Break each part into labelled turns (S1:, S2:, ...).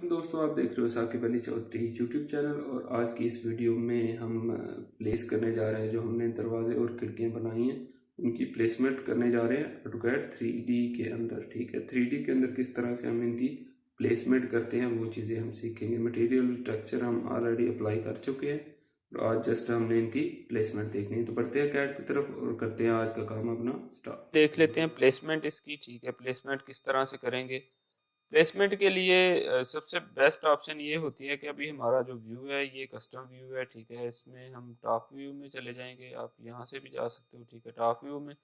S1: दोस्तों, आप देख रहे हो साकिब अली चौधरी यूट्यूब चैनल। और आज की इस वीडियो में हम प्लेस करने जा रहे हैं, जो हमने दरवाजे और खिड़कियां बनाई हैं उनकी प्लेसमेंट करने जा रहे हैं ऑटोकैड 3D के अंदर। ठीक है, 3D के अंदर किस तरह से हम इनकी प्लेसमेंट करते हैं वो चीज़ें हम सीखेंगे। मटेरियल स्ट्रक्चर हम ऑलरेडी अप्लाई कर चुके हैं और आज जस्ट हमने इनकी प्लेसमेंट देखनी है। तो बढ़ते हैं कैड की तरफ और करते हैं आज का काम अपना स्टार्ट। देख लेते हैं प्लेसमेंट इसकी। ठीक है, प्लेसमेंट किस तरह से करेंगे। प्लेसमेंट के लिए सबसे बेस्ट ऑप्शन ये होती है कि अभी हमारा जो व्यू है ये कस्टम व्यू है। ठीक है, इसमें हम टॉप व्यू में चले जाएंगे। आप यहाँ से भी जा सकते हो। ठीक है, टॉप व्यू में,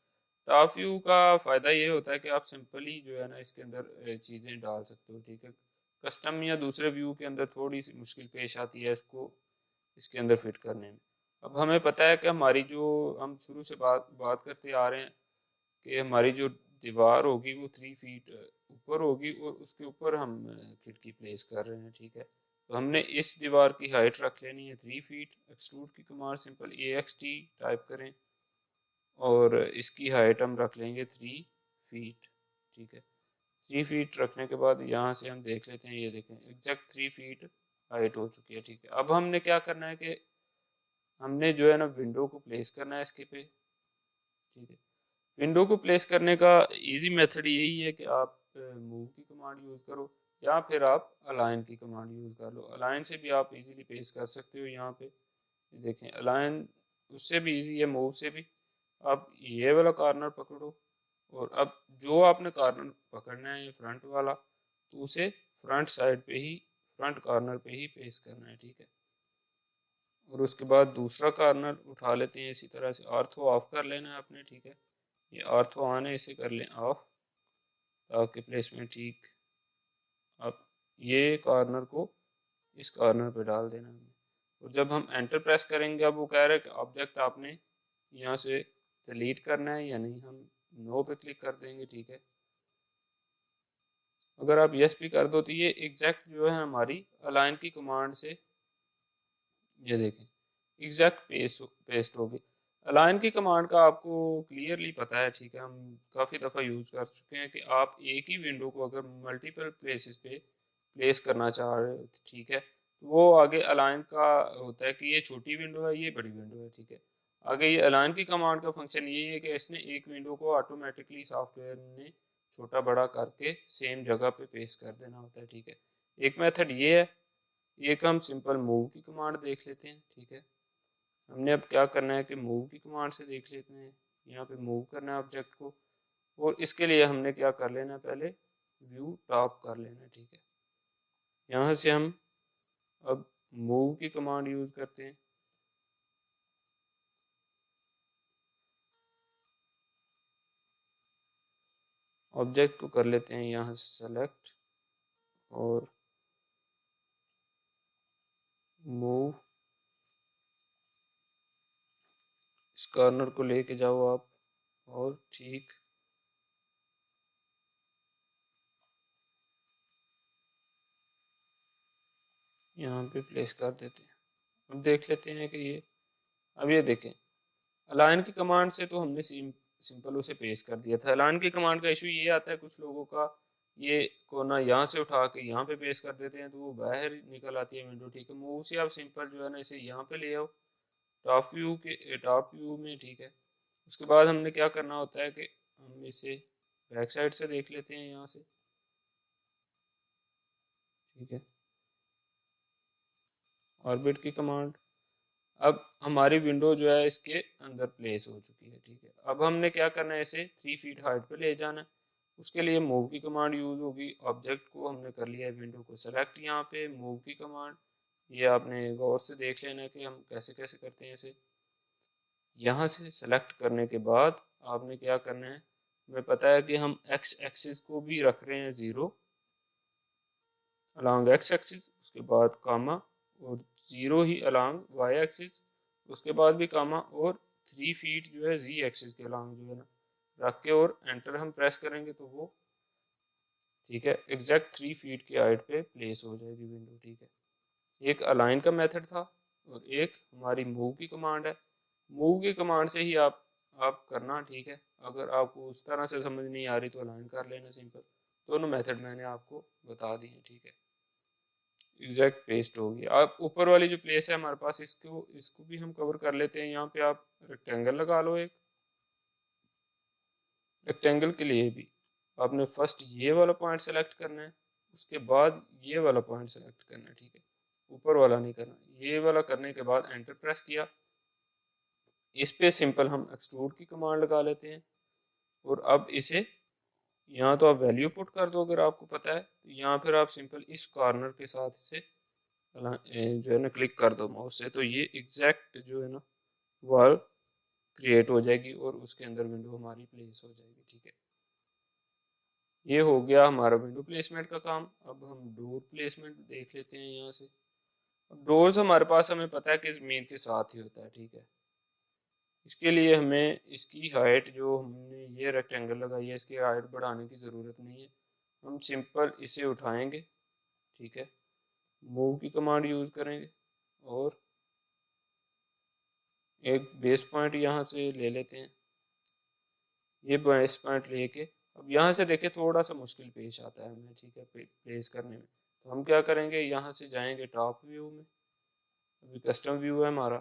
S1: टॉप व्यू का फ़ायदा ये होता है कि आप सिंपली जो है ना इसके अंदर चीज़ें डाल सकते हो। ठीक है, कस्टम या दूसरे व्यू के अंदर थोड़ी सी मुश्किल पेश आती है इसको इसके अंदर फिट करने में। अब हमें पता है कि हमारी जो हम शुरू से बात बात करते आ रहे हैं कि हमारी जो दीवार होगी वो 3 फीट ऊपर होगी और उसके ऊपर हम खिड़की प्लेस कर रहे हैं। ठीक है, तो हमने इस दीवार की हाइट रख लेनी है 3 फीट। एक्सट्रूड की कमांड सिंपल AXT टाइप करें और इसकी हाइट हम रख लेंगे 3 फीट। ठीक है, 3 फीट रखने के बाद यहाँ से हम देख लेते हैं, ये देखें एग्जैक्ट 3 फीट हाइट हो चुकी है। ठीक है, अब हमने क्या करना है कि हमने जो है ना विंडो को प्लेस करना है इसके पे। ठीक है, विंडो को प्लेस करने का इजी मेथड यही है कि आप मूव की कमांड यूज़ करो या फिर आप अलाइन की कमांड यूज़ कर लो। अलाइन से भी आप इजीली प्लेस कर सकते हो। यहाँ पे देखें अलाइन उससे भी इजी है, मूव से भी। आप ये वाला कॉर्नर पकड़ो और अब जो आपने कॉर्नर पकड़ना है फ्रंट वाला, तो उसे फ्रंट साइड पे ही, फ्रंट कॉर्नर पे ही प्लेस करना है। ठीक है, और उसके बाद दूसरा कॉर्नर उठा लेते हैं इसी तरह से। ऑर्थो ऑफ कर लेना है आपने। ठीक है, ये ऑर्थो ऑन है, इसे कर लें ऑफ ताकि प्लेसमेंट ठीक। अब ये कॉर्नर को इस कॉर्नर पे डाल देना है और जब हम एंटर प्रेस करेंगे, अब वो कह रहा है कि ऑब्जेक्ट आपने यहाँ से डिलीट करना है या नहीं। हम नो पे क्लिक कर देंगे। ठीक है, अगर आप यस भी कर दो तो ये एग्जैक्ट जो है हमारी अलाइन की कमांड से, ये देखें एग्जैक्ट पेस्ट होगी। अलाइन की कमांड का आपको क्लियरली पता है। ठीक है, हम काफ़ी दफ़ा यूज़ कर चुके हैं कि आप एक ही विंडो को अगर मल्टीपल प्लेसेस पे प्लेस करना चाह रहे हो, ठीक है, तो वो आगे अलाइन का होता है कि ये छोटी विंडो है, ये बड़ी विंडो है। ठीक है, आगे ये अलाइन की कमांड का फंक्शन यही है कि इसने एक विंडो को ऑटोमेटिकली सॉफ्टवेयर ने छोटा बड़ा करके सेम जगह पे पेस्ट कर देना होता है। ठीक है, एक मेथड ये है। एक हम सिंपल मूव की कमांड देख लेते हैं। ठीक है, हमने अब क्या करना है कि मूव की कमांड से देख लेते हैं। यहाँ पे मूव करना है ऑब्जेक्ट को और इसके लिए हमने क्या कर लेना है, पहले व्यू टॉप कर लेना है। ठीक है, यहाँ से हम अब मूव की कमांड यूज़ करते हैं। ऑब्जेक्ट को कर लेते हैं यहाँ से सेलेक्ट और मूव। इस कॉर्नर को लेके जाओ आप और ठीक यहाँ पे प्लेस कर देते हैं। अब देख लेते हैं कि ये, अब ये देखें अलाइन की कमांड से तो हमने सिंपल उसे पेस्ट कर दिया था। अलाइन की कमांड का इशू ये आता है कुछ लोगों का, ये कोना यहाँ से उठा के यहाँ पे पेस्ट कर देते हैं तो वो बाहर निकल आती है विंडो। ठीक है, मूव से आप सिंपल जो है ना इसे यहाँ पे ले आओ टॉप व्यू में। ठीक है, उसके बाद हमने क्या करना होता है कि हम इसे बैक साइड से देख लेते हैं यहाँ से। ठीक है, ऑर्बिट की कमांड, अब हमारी विंडो जो है इसके अंदर प्लेस हो चुकी है। ठीक है, अब हमने क्या करना है, इसे 3 फीट हाइट पे ले जाना है। उसके लिए मूव की कमांड यूज़ होगी। ऑब्जेक्ट को हमने कर लिया है विंडो को सेलेक्ट, यहाँ पे मूव की कमांड, ये आपने गौर से देख लेना है कि हम कैसे कैसे करते हैं इसे। यहाँ से सेलेक्ट करने के बाद आपने क्या करना है, हमें पता है कि हम एक्स एक्सिस को भी रख रहे हैं 0 अलॉन्ग एक्स एक्सिस, उसके बाद कामा और 0 ही अलॉन्ग वाई एक्सिस, उसके बाद भी कामा और 3 फीट जो है जी एक्सिस के अलॉन्ग जो है ना रख के और एंटर हम प्रेस करेंगे तो वो, ठीक है, एग्जैक्ट 3 फीट की हाइट पे प्लेस हो जाएगी विंडो। ठीक है, एक अलाइन का मेथड था और एक हमारी मूव की कमांड है। मूव की कमांड से ही आप करना। ठीक है, अगर आपको उस तरह से समझ नहीं आ रही तो अलाइन कर लेना सिंपल। दोनों मेथड मैंने आपको बता दिए। ठीक है। एग्जैक्ट पेस्ट हो गया। अब ऊपर वाली जो प्लेस है हमारे पास, इसको भी हम कवर कर लेते हैं। यहाँ पे आप रेक्टेंगल लगा लो। एक रेक्टेंगल के लिए भी आपने फर्स्ट ये वाला पॉइंट सेलेक्ट करना है, उसके बाद ये वाला पॉइंट सेलेक्ट करना है, ठीक है, ऊपर वाला नहीं करना। ये वाला करने के बाद एंटर प्रेस किया। इस पे सिंपल हम एक्सट्रूड की कमांड लगा लेते हैं और अब इसे यहाँ तो आप वैल्यू पुट कर दो अगर आपको पता है, यहाँ फिर आप सिंपल इस कॉर्नर के साथ इसे जो है ना क्लिक कर दो माउस से, तो ये एग्जैक्ट जो है ना वॉल क्रिएट हो जाएगी और उसके अंदर विंडो हमारी प्लेस हो जाएगी, ठीक है। ये हो गया हमारा विंडो प्लेसमेंट का काम। अब हम डोर प्लेसमेंट देख लेते हैं यहाँ से। अब डोर्स हमारे पास हमें पता है कि ज़मीन के साथ ही होता है, ठीक है। इसके लिए हमें इसकी हाइट, जो हमने ये रेक्टेंगल लगाई है, इसकी हाइट बढ़ाने की ज़रूरत नहीं है। हम सिंपल इसे उठाएंगे, ठीक है, मूव की कमांड यूज़ करेंगे और एक बेस पॉइंट यहाँ से ले लेते हैं। ये बेस पॉइंट लेके अब यहाँ से देखें थोड़ा सा मुश्किल पेश आता है हमें, ठीक है, प्लेस करने में। तो हम क्या करेंगे, यहाँ से जाएंगे टॉप व्यू में। अभी कस्टम व्यू है हमारा,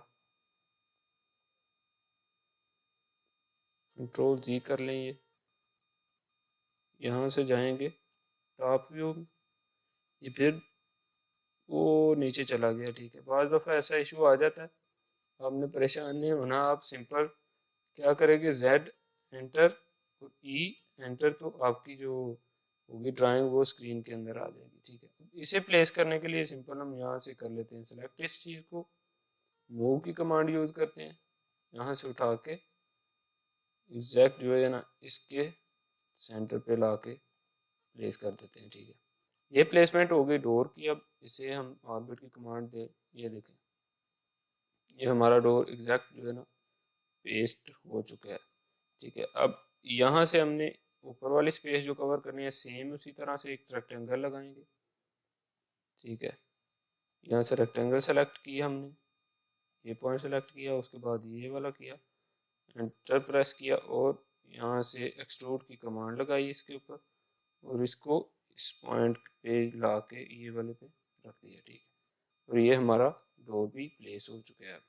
S1: कंट्रोल जी कर लें। ये यहाँ से जाएंगे टॉप व्यू में, ये फिर वो नीचे चला गया, ठीक है। बाज़ दफ़ा ऐसा इशू आ जाता है, आपने परेशान नहीं होना। आप सिंपल क्या करेंगे, जेड एंटर और ई एंटर, तो आपकी जो होगी ड्राइंग वो स्क्रीन के अंदर आ जाएगी, ठीक है। इसे प्लेस करने के लिए सिंपल हम यहाँ से कर लेते हैं सेलेक्ट इस चीज़ को, मूव की कमांड यूज़ करते हैं, यहाँ से उठा के एग्जैक्ट जो है ना इसके सेंटर पे ला के प्लेस कर देते हैं, ठीक है। ये प्लेसमेंट हो गई डोर की। अब इसे हम ऑर्बिट की कमांड दे, ये देखें ये हमारा डोर एग्जैक्ट जो है ना पेस्ट हो चुका है, ठीक है। अब यहाँ से हमने ऊपर वाली स्पेस जो कवर करनी है, सेम उसी तरह से एक रेक्टेंगल लगाएंगे, ठीक है। यहाँ से रेक्टेंगल सेलेक्ट किया हमने, ये पॉइंट सेलेक्ट किया, उसके बाद ये वाला किया, एंटर प्रेस किया और यहाँ से एक्सट्रूड की कमांड लगाई इसके ऊपर और इसको इस पॉइंट पे ला के ये वाले पे रख दिया, ठीक है। और ये हमारा डोर भी प्लेस हो चुका है।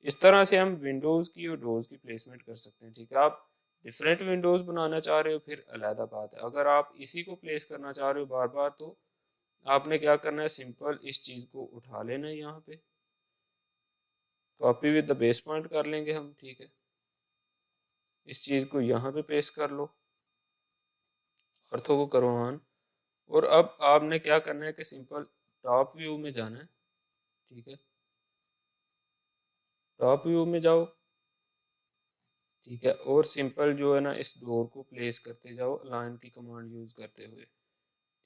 S1: इस तरह से हम विंडोज़ की और डोर्स की प्लेसमेंट कर सकते हैं, ठीक है। आप डिफरेंट विंडोज़ बनाना चाह रहे हो फिर अलहदा बात है। अगर आप इसी को प्लेस करना चाह रहे हो बार बार, तो आपने क्या करना है, सिंपल इस चीज़ को उठा लेना है, यहाँ पे copy with the base point कर लेंगे हम, ठीक है। इस चीज़ को यहाँ पे पेस्ट कर लो, अर्थों को करो ऑन। और अब आपने क्या करना है कि सिंपल टॉप व्यू में जाना है, ठीक है। टॉप व्यू में जाओ, ठीक है, और सिंपल जो है ना इस डोर को प्लेस करते जाओ अलाइन की कमांड यूज़ करते हुए,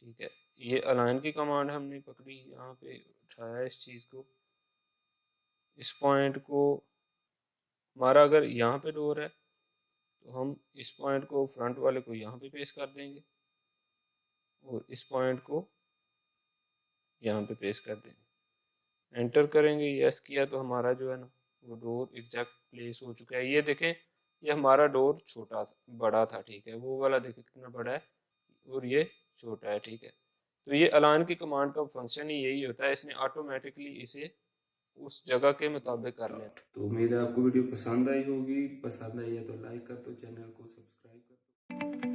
S1: ठीक है। ये अलाइन की कमांड हमने पकड़ी, यहाँ पे उठाया इस चीज़ को, इस पॉइंट को, हमारा अगर यहाँ पे डोर है तो हम इस पॉइंट को फ्रंट वाले को यहाँ पे पेस्ट कर देंगे और इस पॉइंट को यहाँ पे पेस्ट कर देंगे, एंटर करेंगे। यस किया तो हमारा जो है ना वो डोर एग्जैक्ट प्लेस हो चुका है। ये देखें ये हमारा डोर छोटा था, बड़ा था, ठीक है, वो वाला देखें कितना बड़ा है और ये छोटा है, ठीक है। तो ये अलाइन की कमांड का फंक्शन ही यही होता है, इसने ऑटोमेटिकली इसे उस जगह के मुताबिक कर लेना। तो उम्मीद है आपको वीडियो पसंद आई होगी। पसंद आई है तो लाइक कर दो, चैनल को सब्सक्राइब कर दो।